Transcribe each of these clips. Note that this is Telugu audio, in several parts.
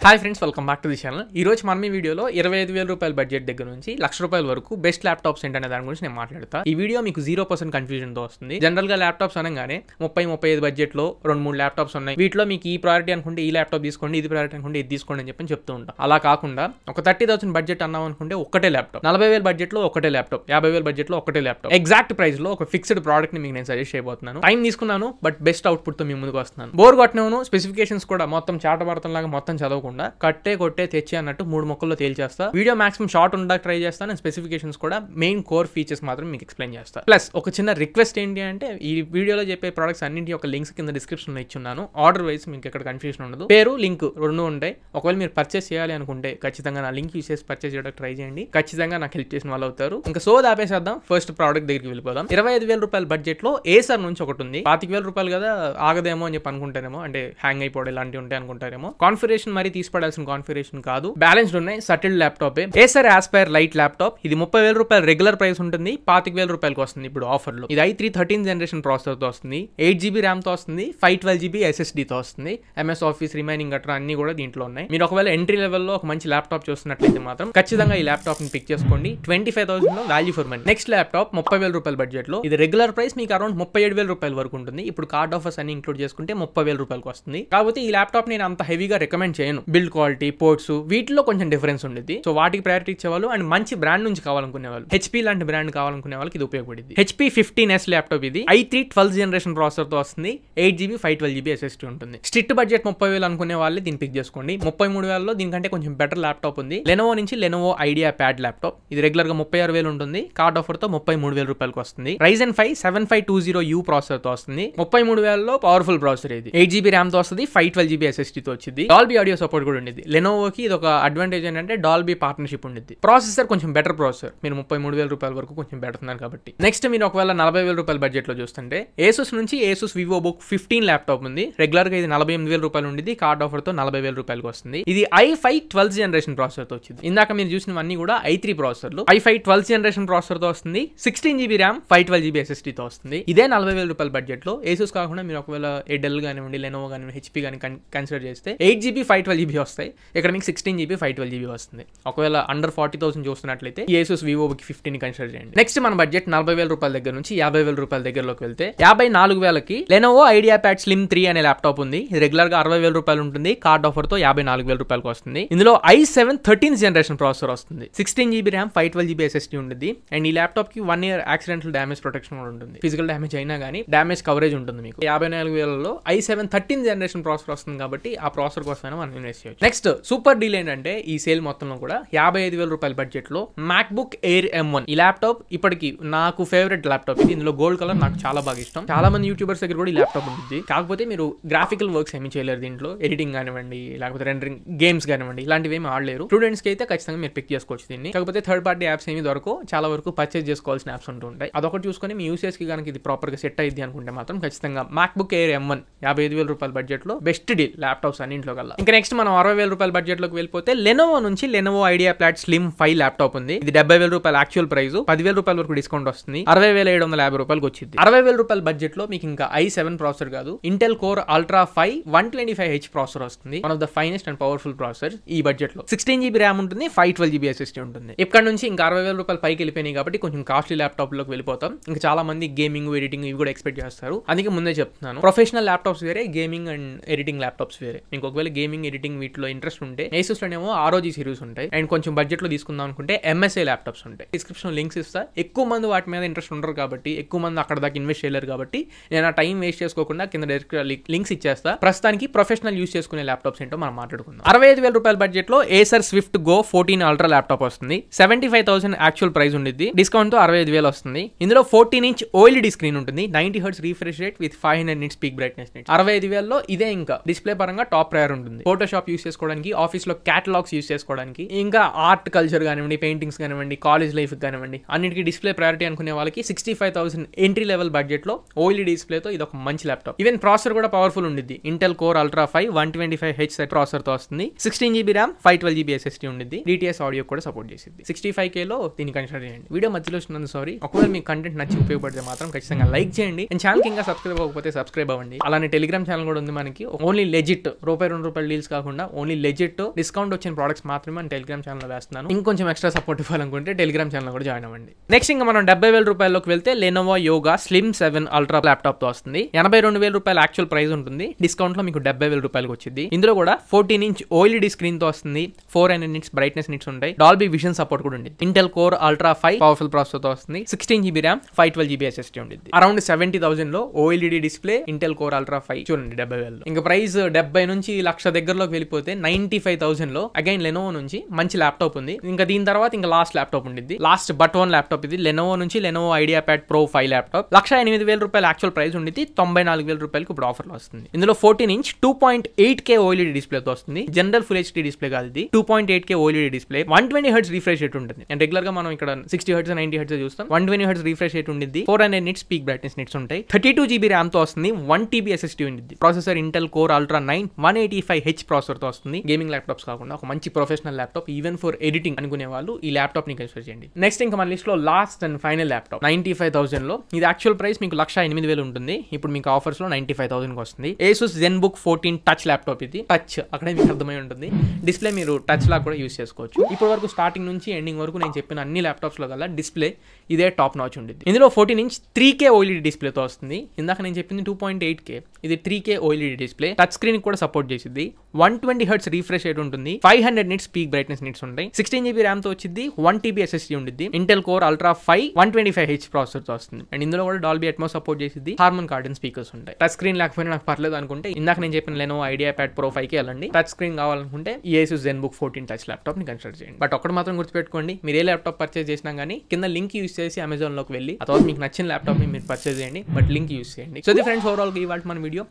Hi friends, welcome back to the channel. ఈ రోజు మనం ఈ వీడియోలో 25,000 రూపాయల బడ్జెట్ దగ్గర నుంచి ₹1,00,000 వరకు బెస్ట్ ల్యాప్టాప్స్ ఏంటనే దాని గురించి నేను మాట్లాడతా. ఈ వీడియో మీకు 0% కన్ఫ్యూజన్ తో వస్తుంది. జనరల్ గా ల్యాప్టాప్స్ అనగానే 30-35 బడ్జెట్ లో 2-3 ల్యాప్టాప్స్ ఉన్నాయి. వీటిలో మీకు ఈ ప్రయారిటీ అనుకుంటే ఈ ల్యాప్టాప్ తీసుకోండి, ఇది ప్రయారిటీ అనుకుంటే ఇది తీసుకోండి అని చెప్పి చెప్తూ ఉంటాం. అలా కాకుండా ఒక 30,000 బడ్జెట్ అన్నాం అనుకుంటే ఒకటే ల్యాప్టాప్, 40,000 బడ్జెట్ లో ఒకటే ల్యాప్టాప్, 50,000 బడ్జెట్ లో ఒకటే ల్యాప్టాప్, ఎగ్జాక్ట్ ప్రైస్ లో ఒక ఫిక్స్డ్ ప్రోడక్ట్ ని మీకు నేను సజెస్ట్ చేయబోతున్నాను. టైం తీసుకున్నాను, బట్ బెస్ట్ అవుట్పుట్ తో మీ ముందుకు వస్తున్నాను. బోర్ కొట్టినాను, స్పెసిఫికేషన్స్ కూడా మొత్తం చాటభారతం లాగా మొత్తం చదవకుండా కట్టే తెచ్చి అన్నట్టు 3 మొక్కల్లో తేల్చేస్తా. వీడియో మాక్సిమం షార్ట్ ఉండడానికి ట్రై చేస్తాను. స్పెసిఫికేషన్స్ కూడా మెయిన్ కోర్ ఫీచర్స్ మాత్రం మీకు ఎక్స్ప్లెయిన్ చేస్తా. ప్లస్ ఒక చిన్న రిక్వెస్ట్ ఏంటి అంటే, ఈ వీడియోలో చెప్పే ప్రొడక్ట్స్ అన్నింటి ఒక లింక్స్ కింద డిస్క్రిప్షన్ లో ఇచ్చున్నాను. ఆర్డర్ వైజ్ మీకు ఎక్కడ కన్ఫ్యూజన్ ఉండదు. పేరు లింక్ 2 ఉంటాయి. ఒకవేళ మీరు పర్చేస్ చేయాలి అనుకుంటే ఖచ్చితంగా నా లింక్ యూస్ చేసి పర్చేస్ చేయడానికి ట్రై చేయండి. ఖచ్చితంగా నాకు హెల్ప్ చేసిన వాళ్ళు అవుతారు. ఇంకా సోది ఆపేసేద్దాం, ఫస్ట్ ప్రోడక్ట్ దగ్గరికి వెళ్ళిపోదాం. 25,000 రూపాయల బడ్జెట్ లో ఏసర్ నుంచి ఒకటి ఉంది. 25,000 రూపాయలు కదా, ఆగదేమో అని చెప్పి అనుకుంటారేమో, అంటే హ్యాంగ్ అయిపోవడం ఇలాంటివి ఉంటాయి అనుకుంటారేమో. కాన్ఫిగరేషన్ మరి తీసుకోవాల్సిన కాన్ఫిగరేషన్ కాదు, బ్యాలెన్స్డ్ ఉన్నాయి. Subtle laptop Acer Aspire light laptop. ఇది 30,000 రూపాయలు రెగ్యులర్ ప్రైస్ ఉంటుంది, 25,000 రూపాయలకి వస్తుంది ఇప్పుడు ఆఫర్ లో. ఇది i3 13th జనరేషన్ ప్రాసెసర్ తో వస్తుంది, 8GB ర్యామ్ తో వస్తుంది, 512GB SSD తో వస్తుంది. MS ఆఫీస్ రిమైనింగ్ గట్రా అన్ని కూడా దీంట్లో ఉన్నాయి. మీరు ఒకవేళ ఎంట్రీ లెవెల్ లో ఒక మంచి ల్యాప్టాప్ చూస్తున్నట్లయితే మాత్రం ఖచ్చితంగా ఈ ల్యాప్టాప్ ని పిక్ చేసుకోండి. 25,000 లో value for money. Next laptop 30,000 రూపాయల బడ్జెట్ లో. ఇది రెగ్యులర్ ప్రైస్ మీకు అరౌండ్ 37,000 రూపాయల వరకు ఉంటుంది. ఇప్పుడు కార్డ్ ఆఫర్స్ అన్ని ఇంక్లూడ్ చేసుకుంటే 30,000 రూపాయలకి వస్తుంది. కాకపోతే ఈ ల్యాప్టాప్ నేను అంత హెవీగా రికమెండ్ చేయను. బిల్డ్ క్వాలిటీ, పోర్ట్స్ వీటిలో కొంచెం డిఫరెన్స్ ఉండేది. సో వాటికి ప్రయారిటీ ఇచ్చేవాళ్ళు అండ్ మంచి బ్రాండ్ నుంచి కావాలనుకునే వాళ్ళు, HP లాంటి బ్రాండ్ కావాలనుకునే వాళ్ళకి ఇది ఉపయోగపడింది. HP 15S laptop. ఇది i3 12th జనరేషన్ ప్రాసెసర్ తో వస్తుంది, 8GB 512GB SSD ఉంటుంది. స్ట్రిక్ట్ బడ్జెట్ 30,000 అనుకునే వాళ్ళే దీన్ని పిక్ చేసుకోండి. 33,000లో దీనికంటే కొంచెం బెటర్ ల్యాప్టాప్ ఉంది. లెనోవో నుంచి లెనోవో ఐడియా ప్యాడ్ ల్యాప్టాప్. ఇది రెగ్యులర్ గా 36,000 ఉంటుంది, కార్డ్ ఆఫర్ తో 33,000 రూపాయలకి వస్తుంది. Ryzen 5 7520U ప్రాసెసర్ తో వస్తుంది. 33,000లో పవర్ఫుల్ ప్రాసెసర్. ఇది 8GB ర్యామ్ తో వస్తుంది, 512GB SSD తో వచ్చింది. డాల్బీ ఆడియో సపోర్ట్ కూడా ఉండేది. లెనోవోకి ఇది ఒక అడ్వాంటేజ్ ఏంటంటే డాల్బీ పార్ట్నర్షిప్ ఉండేది. ప్రాసెసర్ కొంచెం బెటర్ ప్రాసెసర్, మీరు 33,000 రూపాయల వరకు కొంచెం పెడుతున్నారు కాబట్టి. నెక్స్ట్ మీరు ఒకవేళ 40,000 రూపాయల బడ్జెట్ లో చూస్తుంటే ఏసూస్ నుంచి ఏసూస్ వివోబుక్ 15 ల్యాప్టాప్ ఉంది. రెగ్యులర్ గా ఇది 48,000 రూపాయలు ఉండేది, కార్డ్ ఆఫర్ తో 40,000 రూపాయలకు వస్తుంది. ఇది i5 12th జనరేషన్ ప్రాసెసర్ తో వచ్చింది. ఇందాక మీరు చూసినవన్నీ కూడా i3 ప్రాసెసర్లు. i5 12th జనరేషన్ ప్రాసెసర్ తో వస్తుంది, 16GB ర్యామ్, 512GB SSD తో వస్తుంది. ఇదే 40,000 రూపాయల బడ్జెట్ లో ఏసూస్ కాకుండా మీరు ఒకవేళ డెల్ కానివ్వండి, లెనోవో కానివ్వండి, HP కానీ కన్సిడర్ చేస్తే 8GB 512GB వస్తాయి. ఇక్కడ మీకు 16GB 512GB వస్తుంది. ఒకవేళ అండర్ 40,000 చూస్తున్నట్లయితే ఏసూస్ వివోబుక్ 15 కన్సిడర్ చేయండి. నెక్స్ట్ మన బడ్జెట్ 40,000 రూపాయల దగ్గర నుంచి 50,000 రూపాయల దగ్గరలోకి వెళ్తే 54,000కి లెనోవో ఐడియా ప్యాడ్ స్లిమ్ 3 అనే ల్యాప్టాప్ ఉంది. ఇది రెగ్యులర్ గా 60,000 రూపాయలు ఉంటుంది, కార్డ్ ఆఫర్ తో 54,000 రూపాయలకు వస్తుంది. ఇందులో i7 13th జనరేషన్ ప్రాసెసర్ వస్తుంది, 16GB ర్యామ్, 512GB SSD ఉంటుంది. అండ్ ఈ ల్యాప్టాప్ కి 1 year యాక్సిడెంటల్ డ్యామేజ్ ప్రొటెక్షన్ కూడా ఉంటుంది. ఫిజికల్ డ్యామేజ్ అయినా కానీ డ్యామేజ్ కవరేజ్ ఉంటుంది మీకు. 54,000లో i7 13th జనరేషన్ ప్రాసెసర్ వస్తుంది కాబట్టి ఆ ప్రాసెసర్ కోసమైనా మనం ఇన్వెస్ట్ చేయొచ్చు. నెక్స్ట్ సూపర్ డీల్ ఏంటంటే ఈ సేల్ మొత్తంలో కూడా 55,000 రూపాయల బడ్జెట్ లో MacBook Air M1. ఈ ల్యాప్టాప్ ఇప్పటికి నాకు ఫేవరెట్ ల్యాప్టాప్. ఇది ఇందులో గోల్డ్ కలర్ నాకు చాలా బాగా ఇష్టం. చాలా మంది యూట్యూబర్స్ దగ్గర కూడా ఈ ల్యాప్టాప్ ఉంటుంది. కాకపోతే మీరు గ్రాఫికల్ వర్క్స్ ఏమి చేయలేరు దీంట్లో. ఎడిటింగ్ కానివ్వండి, లేకపోతే రెండరింగ్ గేమ్స్ కానివ్వండి, ఇలాంటివి ఏమి ఆడలేరు. స్టూడెంట్స్ కి అయితే ఖచ్చితంగా మీరు పిక్ చేసుకోవచ్చు దీన్ని. కాకపోతే థర్డ్ పార్టీ యాప్స్ ఏమి దొరకవు, చాలా వరకు పర్చేస్ చేసుకోవాల్సిన యాప్స్ ఉంటుంటాయి. అదొకటి చూసుకొని మీ యూసేజ్ కి కనుక ఇది ప్రాపర్ గా సెట్ అయ్యింది అనుకుంటే మాత్రం ఖచ్చితంగా MacBook Air M1 55,000 రూపాయల బడ్జెట్ లో బెస్ట్ డీల్ ల్యాప్టాప్స్ అన్నింటిలో కల్లా. ఇంకా నెక్స్ట్ మనం 60,000 రూపాయల బడ్జెట్ లోకి వెళ్ళిపోతే లెనోవో నుంచి Lenovo idea pad slim 5 laptop ఉంది. ఇది 70,000 రూపాయల యాక్చువల్ ప్రైస్, 10,000 రూపాయల వరకు డిస్కౌంట్ వస్తుంది, 60,750 రూపాయలకు వచ్చింది. 60,000 రూపాయల బడ్జెట్ లో మీకు ఇంకా i7 ప్రాసెసర్ కాదు, Intel core ultra 5 125H processor వస్తుంది. One of the finest and powerful processor ఈ బడ్జెట్ లో. 16GB ర్యామ్ ఉంటుంది, 512GB SSD ఉంటుంది. ఇక్కడ నుంచి ఇంకా 60,000 రూపాయలు పైకి వెళ్ళిపోయినాయి కాబట్టి కొంచెం కాస్ట్లీ ల్యాప్టాప్ లోకి వెళ్ళిపోతాం. ఇంకా చాలా మంది గేమింగ్, ఎడిటింగ్ ఇవి కూడా ఎక్స్పెక్ట్ చేస్తారు. అందుకే ముందే చెప్తున్నాను, ప్రొఫెషనల్ ల్యాప్టాప్స్ వేరే, గేమింగ్ అండ్ ఎడిటింగ్ ల్యాప్టాప్స్ వేరే. మీకు ఒకవేళ గేమింగ్, ఎడిటింగ్ వీటిలో ఇంట్రెస్ట్ ఉంటే ఏసూస్ లోనేమో ROG సిరీస్ ఉంటాయి. అండ్ కొంచెం బడ్జెట్ లో తీసుకుందాం అనుకుంటే MSI ల్యాప్టాప్స్ ఉంటాయి. డిస్క్రిప్షన్ లింక్స్ ఇస్తా. ఎక్కువ మంది వాటి మీద ఇంట్రెస్ట్ ఉండరు కాబట్టి, ఎక్కువ మంది అక్కడ దాకా ఇన్వెస్ట్ చేయలేరు కాబట్టి నేను ఆ టైం వేస్ట్ చేసుకోకుండా కింద డైరెక్ట్ లింక్స్ ఇచ్చేస్తా. ప్రస్తుతానికి ప్రొఫెషనల్ యూస్ చేసుకునే ల్యాప్టాప్స్ ఏంటో మనం మాట్లాడుకుందాం. 65,000 రూపాయల బడ్జెట్ లో Acer Swift go 14 ultra laptop వస్తుంది. 75,000 యాక్చువల్ ప్రైస్ ఉండేది, డిస్కౌంట్ తో 65,000 వస్తుంది. ఇందులో 14-inch OLED స్క్రీన్ ఉంటుంది, 90Hz refresh rate with 500 nits peak brightness. 65,000లో ఇదే ఇంకా డిస్ప్లే పరంగా టాప్ ప్రయర్ ఉంటుంది. ఫోటోషాప్ యూస్ చేసుకోవడానికి, ఆఫీస్ లో క్యాటలాగ్స్ యూస్ చేసుకోవడానికి, ఇంకా ఆర్ట్ కల్చర్ కానివ్వండి, పెయింటింగ్స్ కానివ్వండి, కాలేజ్ లైఫ్ కానివ్వండి, అన్నిటికీ డిస్ప్లే ప్రయారిటీ అనుకునే వాళ్ళకి 65,000 ఎంట్రీ లెవెల్ బడ్జెట్ లో OLED డిస్ప్లే తో ఇది ఒక మంచి ల్యాప్టాప్. ఈవెన్ ప్రాసెసర్ కూడా పవర్ఫుల్ ఉండిద్ది. Intel core ultra 5 125H processor తో వస్తుంది, 16GB ర్యామ్, 512GB SSD ఉండిద్ది. DTS ఆడియో కూడా సపోర్ట్ చేసింది. 65K లో దీన్ని కన్సిడర్ చేయండి. వీడియో మధ్యలో వచ్చినందుకు సారీ. ఒకవేళ మీకు కంటెంట్ నచ్చి ఉపయోగపడితే మాత్రం ఖచ్చితంగా లైక్ చేయండి. అండ్ ఛానల్ ఇంకా సబ్స్క్రైబ్ అవ్వకపోతే సబ్స్క్రైబ్ అవ్వండి. అలానే టెలిగ్రామ్ ఛానల్ కూడా ఉంది మనకి. ఓన్లీ లెజిట్ ₹2 డీల్స్ కాకుండా కాకుండా ఓన్లీ లెజిట్ డిస్కౌంట్ వచ్చిన ప్రొడక్ట్స్ మాత్రమే మన టెలిగ్రామ్ ఛానల్ వేస్తున్నాను. ఇంకొంచెం ఎక్స్ట్రా సపోర్ట్ ఇవ్వాలనుకుంటే టెలిగ్రామ్ ఛానల్ కూడా జాయిన్ అవ్వండి. నెక్స్ట్ ఇంకా మనం 70,000 రూపాయల్లోకి వెళ్తే Lenovo yoga slim 7 ultra laptop తో వస్తుంది. 82,000 రూపాయలు యాక్చువల్ ప్రైస్ ఉంటుంది. డిస్కౌంట్ లో మీకు 70,000 రూపాయలకు వచ్చింది. ఇందులో కూడా 14 ఇంచ్ OLED స్క్రీన్ తో వస్తుంది. 400 నిట్స్ బ్రైట్నెస్ నిట్స్ ఉంటాయి. డాల్బీ విజన్ సపోర్ట్ కూడా ఉంది. Intel core ultra 5 powerful processor తో వస్తుంది. 16 GB ర్యామ్ 512 GB SSD ఉంటుంది. అరౌండ్ 70,000 లో OLED display Intel core ultra 5 చూడండి 70,000. ఇంకా ప్రైస్ 70 నుంచి లక్ష దగ్గరలోకి వెళ్ళిపోతే 95,000 లో అగైన్ లెనోవో నుంచి మంచి ల్యాప్టాప్ ఉంది. ఇంకా దీని తర్వాత ఇంకా లాస్ట్ ల్యాప్టాప్ ఉండిద్ది. లాస్ట్ బట్ వన్ ల్యాప్టాప్ ఇది లెనోవో నుంచి Lenovo idea pad pro 5 laptop 1,08,000 రూపాయలు యాక్చువల్ ప్రైస్ ఉండిద్ది. 94,000 రూపాయలకు ఇప్పుడు ఆఫర్ లో వస్తుంది. ఇందులో 14 ఇంచ్ 2.8K OLED డిస్ప్లే తో వస్తుంది. జనరల్ ఫుల్ HD డిస్ప్లే కాదు ఇది. 2.8K OLED display 120 Hz refresh rate ఉంటుంది. అండ్ రెగ్యులర్ గా మనం ఇక్కడ 60 Hz 90 Hz చూస్తాం. 120 Hz రిఫ్రెష్ రేట్ ఉండిద్ది. 400 నిట్స్ పీక్ బ్రైట్నెస్ నిట్స్ ఉంటాయి. 32 GB ర్యామ్ తో వస్తుంది. 1 TB SSD ఉండిద్ది. Processor Intel core ultra 9 185H processor తో వస్తుంది. గేమింగ్ ల్యాప్టాప్స్ కాకుండా ఒక మంచి professional laptop even for editing అనుకునే వాళ్ళు ఈ ల్యాప్టాప్ ని కన్సిడర్ చేయండి. నెక్స్ట్ ఇంకా మన లిస్ట్ లో లాస్ట్ అండ్ ఫైనల్ ల్యాప్టాప్ 95,000 లో ఇది యాక్చువల్ ప్రైస్ మీకు 1,08,000 ఉంటుంది. ఇప్పుడు మీకు ఆఫర్స్ లో 95,000 కి వస్తుంది. Asus ZenBook 14 టచ్ ల్యాప్టాప్ ఇది. టచ్ అక్కడే మీకు అర్థమై ఉంటుంది. డిస్ప్లే మీరు టచ్ లా కూడా యూస్ చేసుకోవచ్చు. ఇప్పటి వరకు స్టార్టింగ్ నుంచి ఎండింగ్ వరకు నేను చెప్పిన అన్ని ల్యాప్టాప్స్ లో గల డిస్ప్లే ఇదే టాప్ నాచ్ ఉంటుంది. ఇందులో 14 ఇంచ్ 3K OLED డిస్ప్లే తో వస్తుంది. ఇందాక నేను చెప్పింది 2.8K, ఇది 3K OLED display. Touch screen కూడా సపోర్ట్ చేసింది. 120 Hz రిఫ్రెష్ రేట్ ఉంటుంది. 500 నిట్స్ పీక్ బ్రైట్నెస్ నిట్స్ ఉంటాయి. 16 GB ర్యామ్ తో వచ్చింది. 1 TB SSD ఉండిద్ది. Intel core ultra 5 125H processor తో వస్తుంది. అండ్ ఇందులో కూడా డాల్బీ అట్మోస్ సపోర్ట్ చేసింది. హార్మన్ కార్డన్ స్పీకర్స్ ఉంటాయి. టచ్ స్క్రీన్ లేకపోయినా నాకు పర్లేదు అనుకుంటే ఇందాక నేను చెప్పిన లెనోవో ఐడియా ప్యాడ్ ప్రో 5 కి వెళ్ళండి. టచ్ స్క్రీన్ కావాలనుకుంటే ఈ Asus ZenBook 14 టచ్ ల్యాప్టాప్ ని కన్సిడర్ చేయండి. బట్ ఒకటి మాత్రం గుర్తుపెట్టుకోండి, మీరు ఏ ల్యాప్టాప్ పర్చేస్ చేసినా కానీ కింద లింక్ యూస్ చేసి అమెజాన్ లోకి వెళ్ళి ఆ తర్వాత మీకు నచ్చిన ల్యాప్టాప్ ని మీరు పర్చేస్ చేయండి. బట్ లింక్ యూస్ చేయండి. సో ఫ్రెండ్స్, ఓవరాల్ గా ఇవాళ మన వీడియో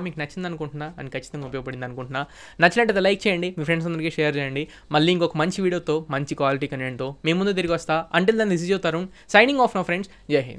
మీకు నచ్చింది అనుకుంటున్నా అండ్ ఖచ్చితంగా ఉపయోగపడింది అనుకుంటున్నా. నచ్చినట్లయితే లైక్ చేయండి, మీ ఫ్రెండ్స్ అందరికీ షేర్ చేయండి. మళ్ళీ ఇంకొక మంచి వీడియోతో మంచి క్వాలిటీ కంటెంట్తో మేము ముందు తిరిగి వస్తా. Until then this is your Tarun signing off now friends. జై హింద్.